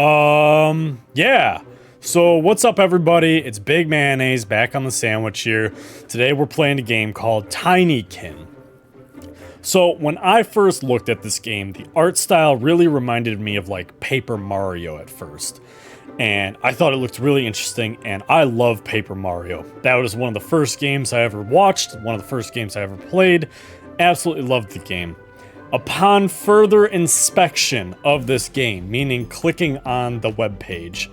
Yeah. So what's up, everybody? It's BigMayonnaze back on the sandwich here. Today we're playing a game called Tinykin. So when I first looked at this game, the art style really reminded me of like Paper Mario at first. And I thought it looked really interesting, and I love Paper Mario. That was one of the first games I ever watched, one of the first games I ever played. Absolutely loved the game. Upon further inspection of this game, meaning clicking on the web page,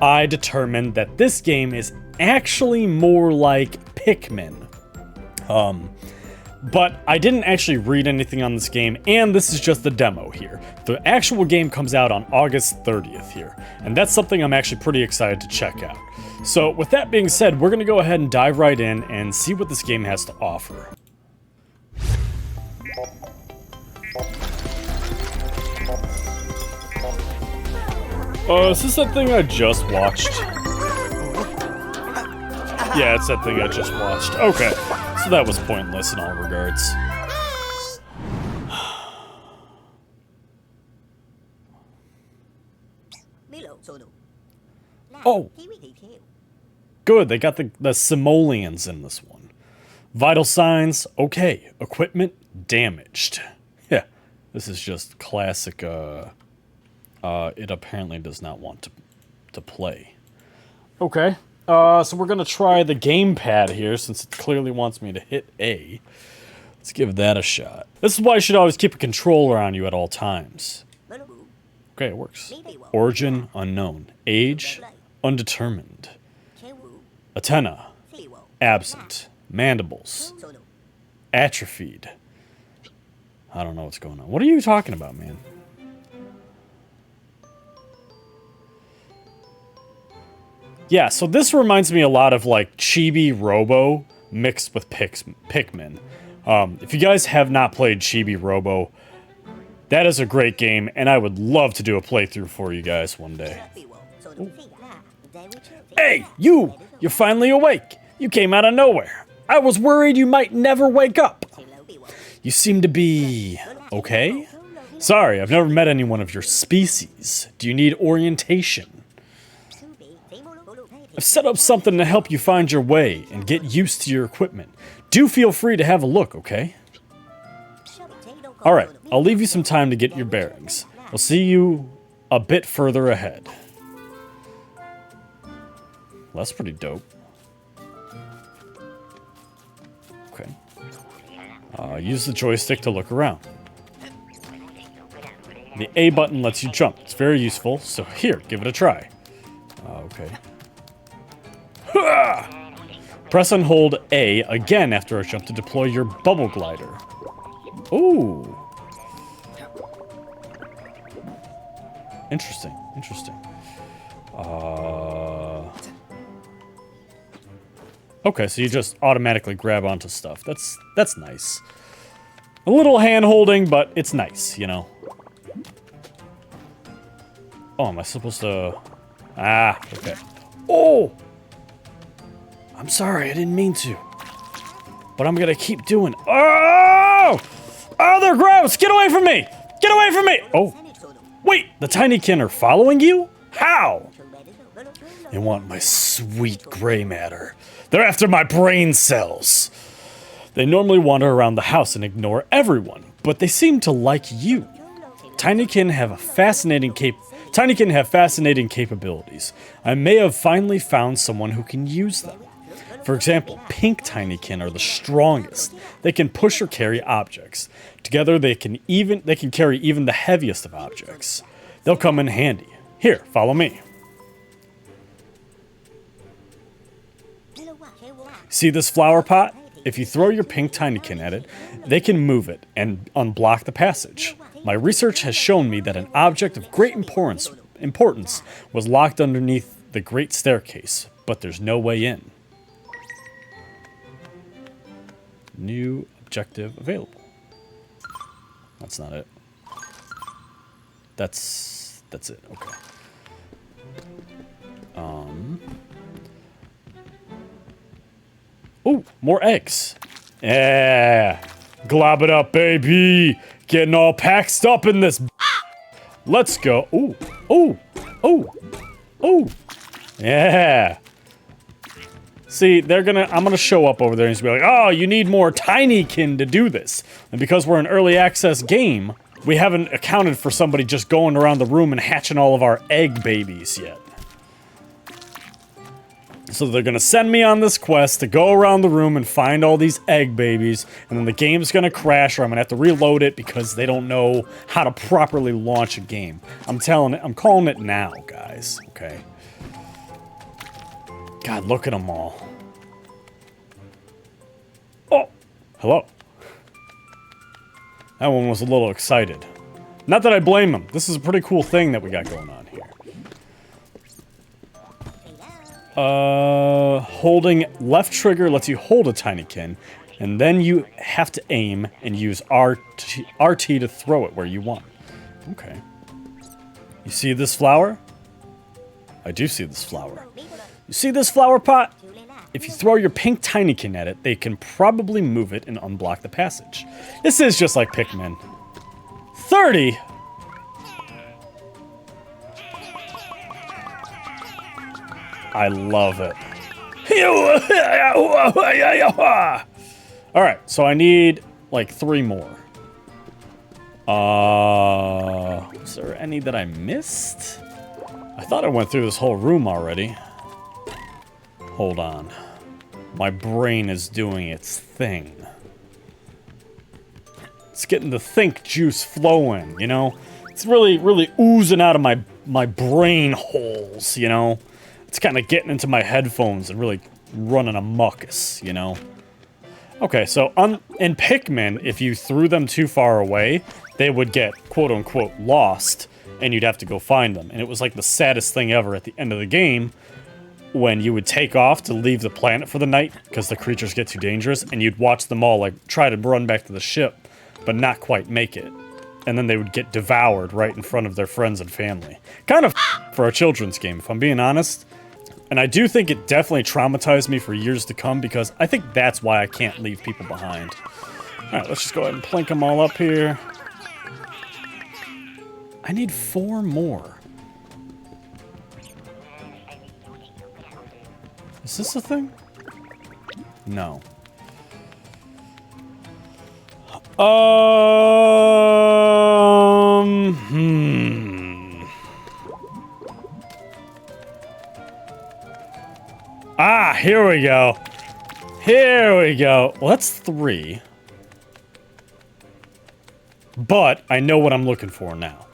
I determined that this game is actually more like Pikmin. But I didn't actually read anything on this game, and this is just the demo here. The actual game comes out on August 30th here, and that's something I'm actually pretty excited to check out. So with that being said, we're gonna go ahead and dive right in and see what this game has to offer. Is this that thing I just watched? Yeah, it's that thing I just watched. Okay, so that was pointless in all regards. Oh! Good, they got the simoleons in this one. Vital signs, okay. Equipment, damaged. Yeah, this is just classic, it apparently does not want to play. Okay, so we're gonna try the gamepad here since it clearly wants me to hit A. Let's give that a shot. This is why you should always keep a controller on you at all times. Okay, it works. Origin, unknown. Age, undetermined. Antenna, absent. Mandibles, atrophied. I don't know what's going on. What are you talking about, man? Yeah, so this reminds me a lot of like Chibi Robo mixed with Pikmin. If you guys have not played Chibi Robo, that is a great game, and I would love to do a playthrough for you guys one day. Ooh. Hey, you! You're finally awake! You came out of nowhere. I was worried you might never wake up. You seem to be okay? Sorry, I've never met anyone of your species. Do you need orientation? I've set up something to help you find your way and get used to your equipment. Do feel free to have a look, okay? Alright, I'll leave you some time to get your bearings. I'll see you a bit further ahead. Well, that's pretty dope. Okay. Use the joystick to look around. The A button lets you jump. It's very useful, so here, give it a try. Okay. Press and hold A again after a jump to deploy your bubble glider. Ooh. Interesting, interesting. Okay, so you just automatically grab onto stuff. That's nice. A little hand-holding, but it's nice, you know. Oh, am I supposed to... Ah, okay. Oh! I'm sorry, I didn't mean to. But I'm gonna keep doing... Oh! Oh, they're gross! Get away from me! Get away from me! Oh. Wait, the Tinykin are following you? How? They want my sweet gray matter. They're after my brain cells. They normally wander around the house and ignore everyone, but they seem to like you. Tinykin have fascinating capabilities. I may have finally found someone who can use them. For example, pink Tinykin are the strongest. They can push or carry objects. Together they can carry even the heaviest of objects. They'll come in handy. Here, follow me. See this flower pot? If you throw your pink Tinykin at it, they can move it and unblock the passage. My research has shown me that an object of great importance was locked underneath the great staircase, but there's no way in. New objective available. That's not it. That's it. Okay. Ooh, more eggs. Yeah. Glob it up, baby. Getting all packed up in this. Let's go. Ooh. Ooh. Oh! Oh! Yeah! See, I'm gonna show up over there and just be like, oh, you need more Tinykin to do this. And because we're an early access game, we haven't accounted for somebody just going around the room and hatching all of our egg babies yet. So they're gonna send me on this quest to go around the room and find all these egg babies, and then the game's gonna crash or I'm gonna have to reload it because they don't know how to properly launch a game. I'm calling it now, guys, okay? God, look at them all. Oh, hello. That one was a little excited. Not that I blame him. This is a pretty cool thing that we got going on here. Holding left trigger lets you hold a Tinykin, and then you have to aim and use RT to throw it where you want. Okay. You see this flower? I do see this flower. You see this flower pot? If you throw your pink Tinykin at it, they can probably move it and unblock the passage. This is just like Pikmin. 30? I love it. Alright, so I need like 3 more. Is there any that I missed? I thought I went through this whole room already. Hold on. My brain is doing its thing. It's getting the think juice flowing, you know? It's really oozing out of my brain holes, you know? It's kind of getting into my headphones and really running amuckus, you know? Okay, so in Pikmin, if you threw them too far away, they would get quote-unquote lost, and you'd have to go find them. And it was like the saddest thing ever at the end of the game, when you would take off to leave the planet for the night, because the creatures get too dangerous, and you'd watch them all, like, try to run back to the ship, but not quite make it. And then they would get devoured right in front of their friends and family. Kind of for a children's game, if I'm being honest. And I do think it definitely traumatized me for years to come, because I think that's why I can't leave people behind. Alright, let's just go ahead and plink them all up here. I need 4 more. Is this a thing? No. Ah, here we go. Here we go. Well, that's 3. But I know what I'm looking for now.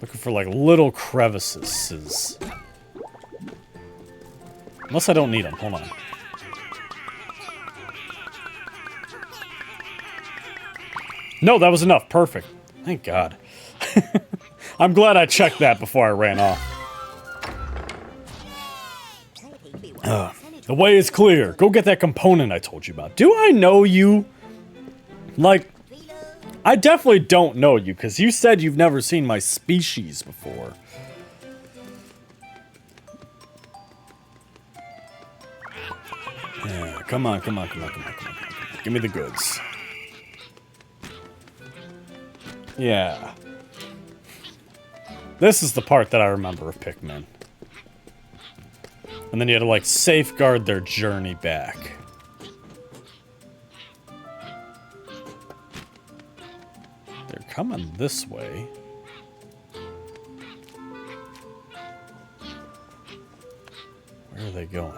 Looking for, like, little crevices. Unless I don't need them. Hold on. No, that was enough. Perfect. Thank God. I'm glad I checked that before I ran off. The way is clear. Go get that component I told you about. Do I know you? Like, I definitely don't know you, because you said you've never seen my species before. Yeah, come on. Give me the goods. Yeah. This is the part that I remember of Pikmin. And then you had to, like, safeguard their journey back. They're coming this way. Where are they going?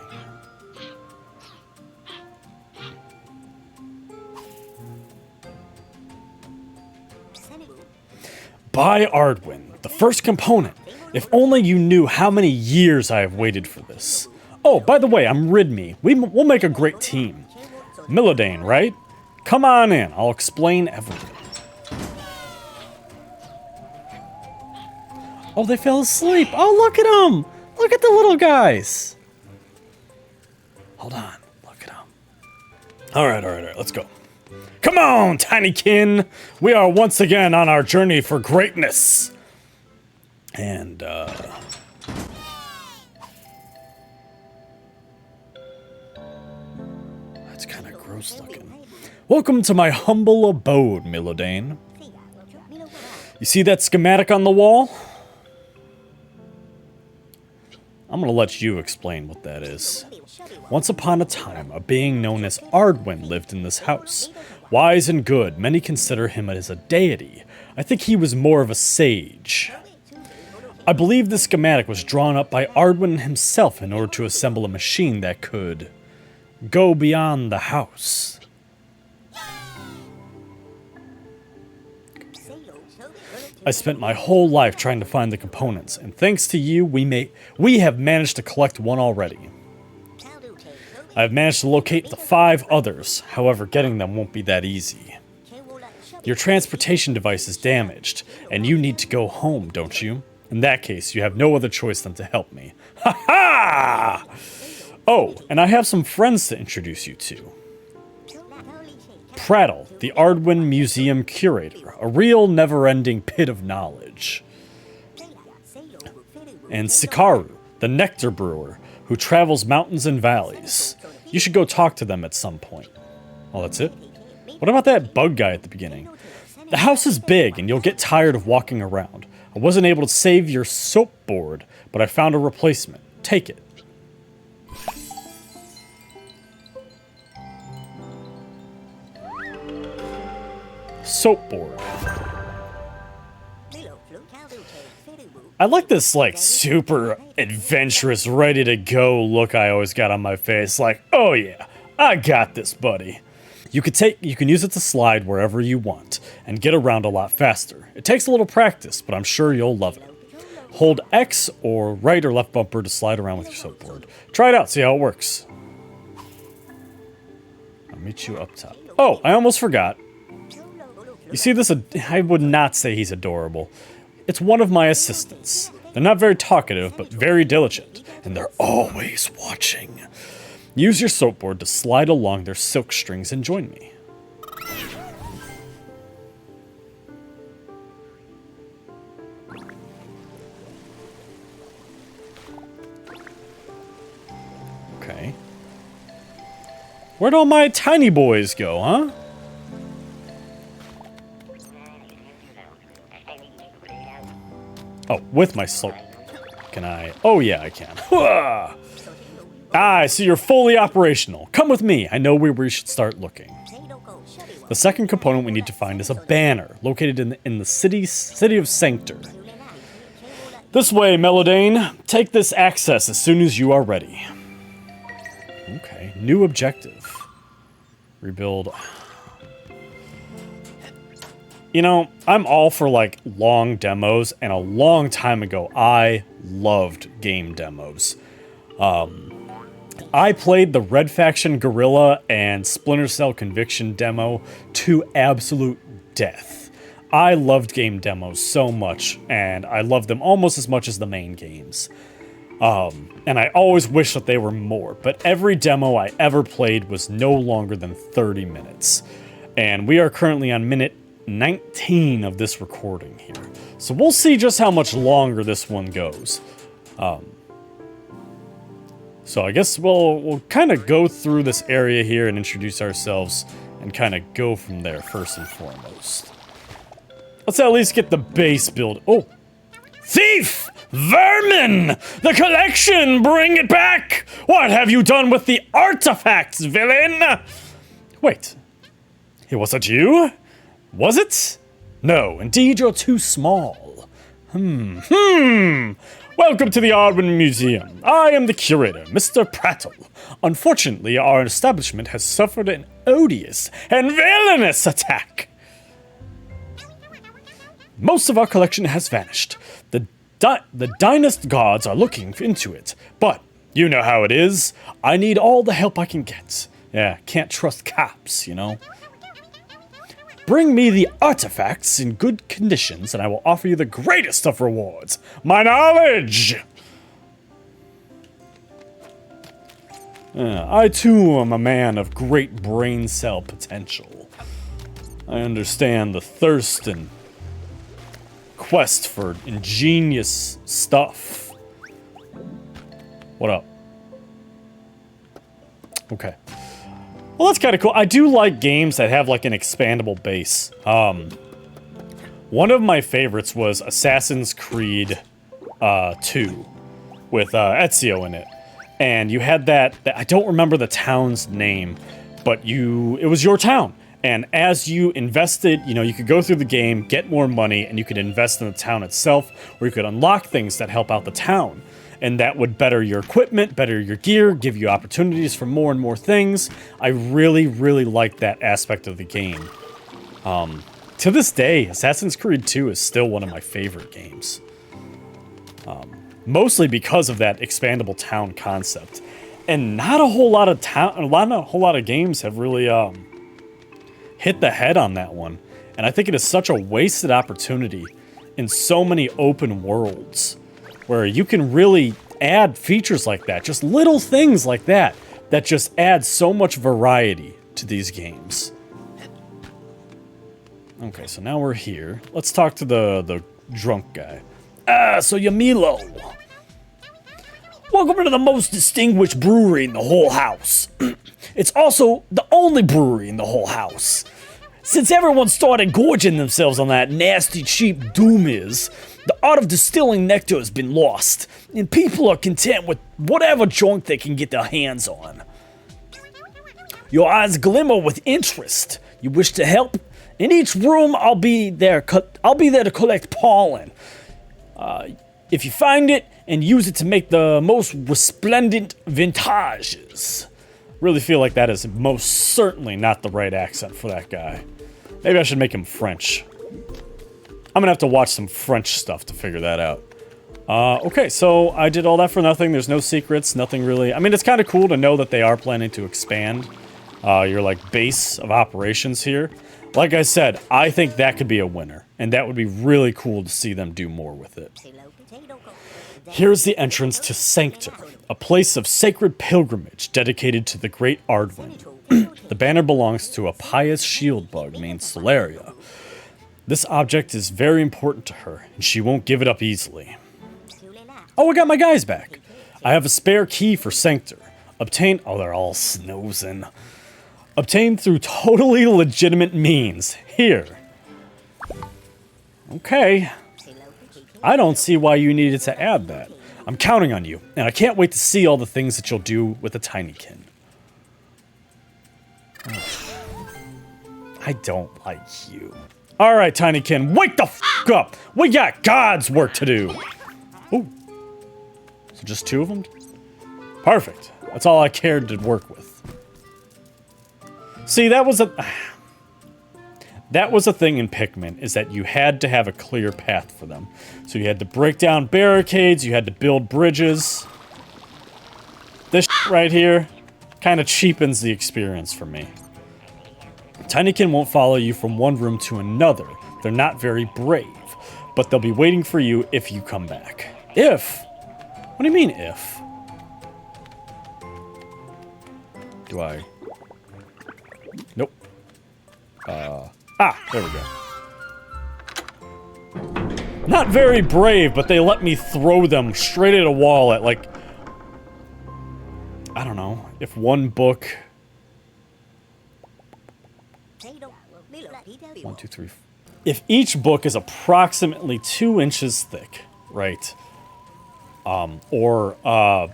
Buy Ardwin, the first component. If only you knew how many years I have waited for this. Oh, by the way, I'm Ridme. We'll make a great team. Millodane, right? Come on in. I'll explain everything. Oh, they fell asleep. Oh, look at them. Look at the little guys. Hold on. Look at them. All right. Let's go. Come on, Tinykin. We are once again on our journey for greatness. And, that's kind of gross looking. Welcome to my humble abode, Millodane. You see that schematic on the wall? I'm gonna let you explain what that is. Once upon a time, a being known as Ardwin lived in this house. Wise and good, many consider him as a deity. I think he was more of a sage. I believe this schematic was drawn up by Ardwin himself in order to assemble a machine that could go beyond the house. I spent my whole life trying to find the components, and thanks to you, we have managed to collect one already. I have managed to locate the 5 others, however, getting them won't be that easy. Your transportation device is damaged, and you need to go home, don't you? In that case, you have no other choice than to help me. Ha ha! Oh, and I have some friends to introduce you to. Prattle, the Ardwin Museum Curator, a real never-ending pit of knowledge. And Sikaru, the Nectar Brewer, who travels mountains and valleys. You should go talk to them at some point. Oh, that's it? What about that bug guy at the beginning? The house is big, and you'll get tired of walking around. I wasn't able to save your soap board, but I found a replacement. Take it. Soap board. I like this, like, super adventurous, ready to go look I always got on my face. Like, oh yeah, I got this, buddy. You can use it to slide wherever you want and get around a lot faster. It takes a little practice, but I'm sure you'll love it. Hold X or right or left bumper to slide around with your soap board. Try it out, see how it works. I'll meet you up top. Oh, I almost forgot. You see this? I would not say he's adorable. It's one of my assistants. They're not very talkative, but very diligent, and they're always watching. Use your soap board to slide along their silk strings and join me. Okay. Where'd all my tiny boys go, huh? Oh, with my soap. Can I? Oh yeah, I can. Ah, I see you're fully operational. Come with me. I know where we should start looking. The second component we need to find is a banner located in the city of Sanctor. This way, Melodane. Take this access as soon as you are ready. Okay, new objective. Rebuild. You know, I'm all for, like, long demos, and a long time ago, I loved game demos. I played the Red Faction Guerrilla and Splinter Cell Conviction demo to absolute death. I loved game demos so much, and I loved them almost as much as the main games. And I always wish that they were more, but every demo I ever played was no longer than 30 minutes. And we are currently on minute 19 of this recording here. So we'll see just how much longer this one goes. So I guess we'll kind of go through this area here and introduce ourselves and kind of go from there first and foremost. Let's at least get the base build. Oh! Thief! Vermin! The collection! Bring it back! What have you done with the artifacts, villain? Wait. It wasn't you? Was it? No, indeed you're too small. Welcome to the Ardwin Museum. I am the curator, Mr. Prattle. Unfortunately, our establishment has suffered an odious and villainous attack. Most of our collection has vanished. The Dynast gods are looking into it, but you know how it is. I need all the help I can get. Yeah, can't trust cops, you know. Bring me the artifacts in good conditions, and I will offer you the greatest of rewards. My knowledge! I too am a man of great brain cell potential. I understand the thirst and quest for ingenious stuff. What up? Okay. Well, that's kind of cool. I do like games that have, like, an expandable base. One of my favorites was Assassin's Creed 2 with Ezio in it. And you had that, I don't remember the town's name, but it was your town. And as you invested, you know, you could go through the game, get more money, and you could invest in the town itself, or you could unlock things that help out the town. And that would better your equipment, better your gear, give you opportunities for more and more things. I really, really like that aspect of the game. To this day, Assassin's Creed 2 is still one of my favorite games. Mostly because of that expandable town concept. And not a whole lot of games have really hit the head on that one. And I think it is such a wasted opportunity in so many open worlds where you can really add features like that, just little things like that, that just add so much variety to these games. Okay, so now we're here. Let's talk to the drunk guy. So you're Milo. Welcome to the most distinguished brewery in the whole house. It's also the only brewery in the whole house. Since everyone started gorging themselves on that nasty, cheap Doomiz, the art of distilling nectar has been lost, and people are content with whatever junk they can get their hands on. Your eyes glimmer with interest. You wish to help? In each room, I'll be there to collect pollen. If you find it, and use it to make the most resplendent vintages. Really feel like that is most certainly not the right accent for that guy. Maybe I should make him French. I'm gonna have to watch some French stuff to figure that out. Okay, so I did all that for nothing. There's no secrets, nothing really. I mean, it's kind of cool to know that they are planning to expand your, like, base of operations here. Like I said, I think that could be a winner, and that would be really cool to see them do more with it. Here's the entrance to Sanctor, a place of sacred pilgrimage dedicated to the great Ardwin. The banner belongs to a pious shield bug named Solaria. This object is very important to her, and she won't give it up easily. Oh, I got my guys back. I have a spare key for Sanctor. Obtained... Oh, they're all snoozing. Obtained through totally legitimate means. Here. Okay. I don't see why you needed to add that. I'm counting on you, and I can't wait to see all the things that you'll do with the Tinykin. I don't like you. Alright, Tinykin, wake the f*** up! We got God's work to do! Ooh. So just 2 of them? Perfect. That's all I cared to work with. See, that was a thing in Pikmin, is that you had to have a clear path for them. So you had to break down barricades, you had to build bridges. This right here kind of cheapens the experience for me. Tinykin won't follow you from one room to another. They're not very brave, but they'll be waiting for you if you come back. If? What do you mean, if? Do I? Nope. There we go. Not very brave, but they let me throw them straight at a wall at, like... I don't know. If one book... 1, 2, 3... If each book is approximately 2 inches thick, right? Or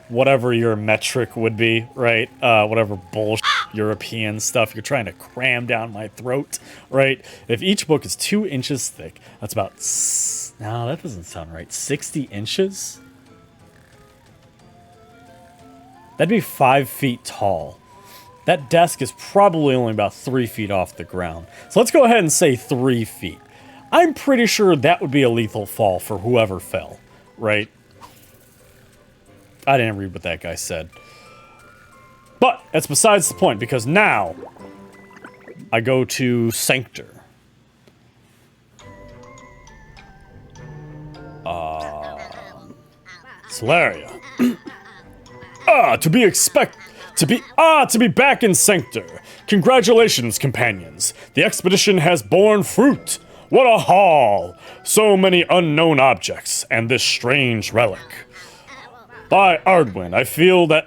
whatever your metric would be, right? Whatever bullshit European stuff you're trying to cram down my throat, right? If each book is 2 inches thick, that's about... No, that doesn't sound right. 60 inches? That'd be 5 feet tall. That desk is probably only about 3 feet off the ground. So let's go ahead and say 3 feet. I'm pretty sure that would be a lethal fall for whoever fell, right? I didn't read what that guy said. But that's besides the point, because now I go to Sanctor. Solaria. To be back in Sanctor. Congratulations, companions. The expedition has borne fruit. What a haul! So many unknown objects, and this strange relic. By Ardwin, I feel that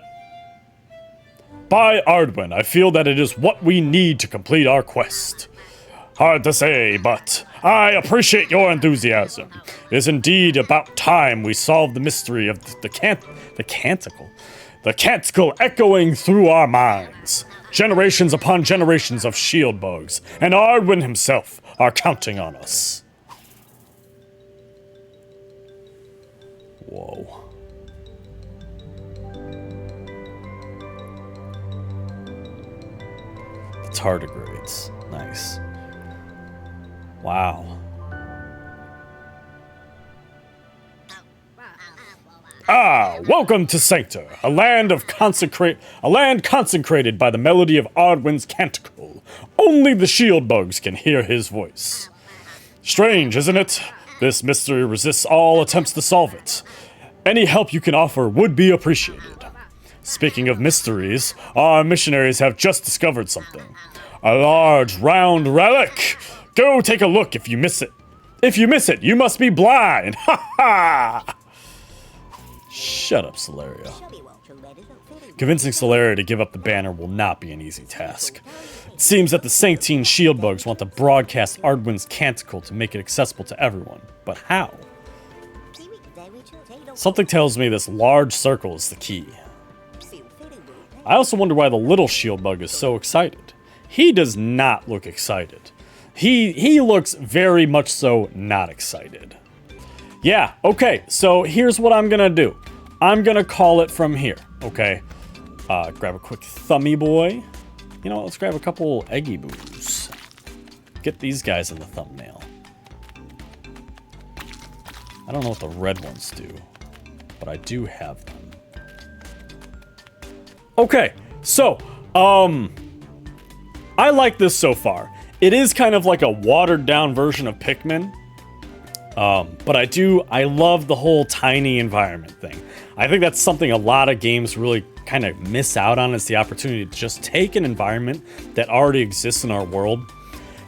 it is what we need to complete our quest. Hard to say, but I appreciate your enthusiasm. It is indeed about time we solve the mystery of the canticle. The canticle echoing through our minds. Generations upon generations of shield bugs, and Ardwin himself are counting on us. Whoa. The tardigrades. Nice. Wow. Ah, welcome to Sancta, a land consecrated by the melody of Ardwin's canticle. Only the shield bugs can hear his voice. Strange, isn't it? This mystery resists all attempts to solve it. Any help you can offer would be appreciated. Speaking of mysteries, our missionaries have just discovered something. A large, round relic. Go take a look if you miss it. If you miss it, you must be blind. Ha ha! Shut up, Solaria. Convincing Solaria to give up the banner will not be an easy task. It seems that the Sanctine shield bugs want to broadcast Ardwin's canticle to make it accessible to everyone. But how? Something tells me this large circle is the key. I also wonder why the little shield bug is so excited. He does not look excited. He looks very much so not excited. Yeah, okay, so here's what I'm gonna do. I'm gonna call it from here, okay? Grab a quick thummy boy. You know what, let's grab a couple eggy boos. Get these guys in the thumbnail. I don't know what the red ones do, but I do have them. Okay, so, I like this so far. It is kind of like a watered down version of Pikmin. But I love the whole tiny environment thing. I think that's something a lot of games really kind of miss out on, is the opportunity to just take an environment that already exists in our world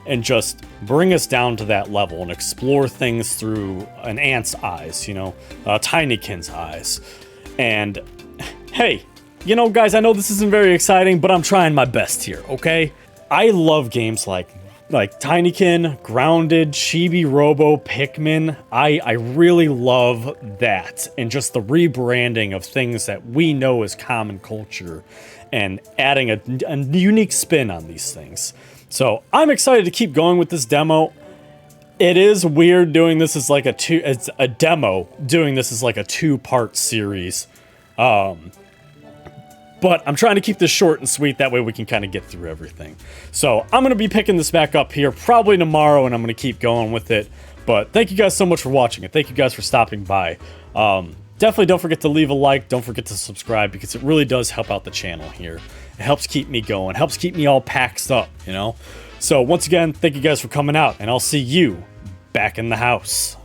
and just bring us down to that level and explore things through an ant's eyes, you know, Tinykin's eyes. And hey, you know, guys, I know this isn't very exciting, but I'm trying my best here, okay? I love games like Tinykin, Grounded, Chibi Robo, Pikmin. I really love that, and just the rebranding of things that we know as common culture and adding a unique spin on these things. So I'm excited to keep going with this demo. It is weird doing this as like it's a demo, doing this as like a two-part series. But I'm trying to keep this short and sweet, that way we can kind of get through everything. So I'm going to be picking this back up here probably tomorrow, and I'm going to keep going with it. But thank you guys so much for watching, and thank you guys for stopping by. Definitely don't forget to leave a like, don't forget to subscribe, because it really does help out the channel here. It helps keep me going, helps keep me all packed up, you know? So once again, thank you guys for coming out, and I'll see you back in the house.